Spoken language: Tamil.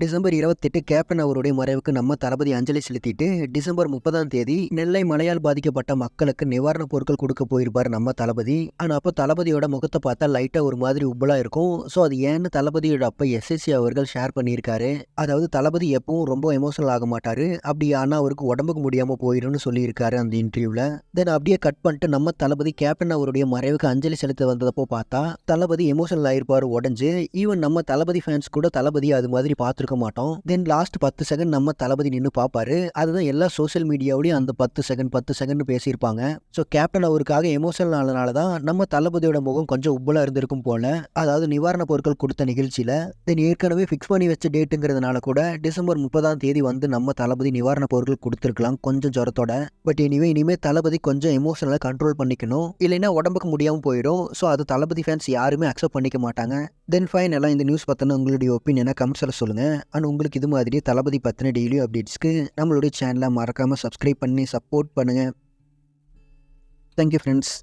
டிசம்பர் 28 கேப்டன் அவருடைய மறைவுக்கு நம்ம தளபதி அஞ்சலி செலுத்திட்டு டிசம்பர் 30ஆம் தேதி நெல்லை மழையால் பாதிக்கப்பட்ட மக்களுக்கு நிவாரணப் பொருட்கள் கொடுக்க போயிருப்பார் நம்ம தளபதி. ஆனா அப்போ தளபதியோட முகத்தை பார்த்தா லைட்டா ஒரு மாதிரி உப்பலா இருக்கும். ஸோ அது ஏன்னு தளபதியோட அப்பா எஸ்எஸ்சி அவர்கள் ஷேர் பண்ணியிருக்காரு. அதாவது தளபதி எப்பவும் ரொம்ப எமோஷனல் ஆக மாட்டாரு, அப்படி ஆனா அவருக்கு உடம்புக்கு முடியாம போயிரும்னு சொல்லியிருக்காரு அந்த இன்டர்வியூல. தென் அப்படியே கட் பண்ணிட்டு நம்ம தளபதி கேப்டன் அவருடைய மறைவுக்கு அஞ்சலி செலுத்த வந்ததப்போ பார்த்தா தளபதி எமோஷனல் ஆயிருப்பாரு உடஞ்சு. ஈவன் நம்ம தளபதி ஃபேன்ஸ் கூட தளபதி அது மாதிரி பார்த்துருக்க மாட்டோம். தென் லாஸ்ட் 10 செகண்ட் நம்ம தளபதி நின்று பார்ப்பாரு. அதுதான் எல்லா சோஷியல் மீடியாவிலையும் அந்த 10 செகண்ட் பேசியிருப்பாங்க. ஸோ கேப்டன் அவருக்காக எமோஷனல் ஆனதுனால தான் நம்ம தளபதியோட முகம் கொஞ்சம் உப்பலா இருந்திருக்கும் போல. அதாவது நிவாரண பொருட்கள் கொடுத்த நிகழ்ச்சியில தென் ஏற்கனவே ஃபிக்ஸ் பண்ணி வச்ச டேட்டுங்கிறதுனால கூட டிசம்பர் 30ஆம் தேதி வந்து நம்ம தளபதி நிவாரண பொருட்கள் கொடுத்துருக்கலாம் கொஞ்சம் ஜுரத்தோட. பட் இனிமே தளபதி கொஞ்சம் எமோஷனலாக கண்ட்ரோல் பண்ணிக்கணும், இல்லைன்னா உடம்புக்கு முடியாமல் போயிடும். ஸோ அது தளபதி ஃபேன்ஸ் யாருமே அக்செப்ட் பண்ணிக்க மாட்டாங்க. தென் ஃபைனலாக இந்த நியூஸ் பற்றின உங்களுடைய ஒப்பீனியனை கமெண்ட்ஸில் சொல்லுங்கள். அண்ட் உங்களுக்கு இது மாதிரி தளபதி பற்றின டெய்லி அப்டேட்ஸ்க்கு நம்மளுடைய சேனலை மறக்காமல் சப்ஸ்கிரைப் பண்ணி சப்போர்ட் பண்ணுங்கள். Thank you friends.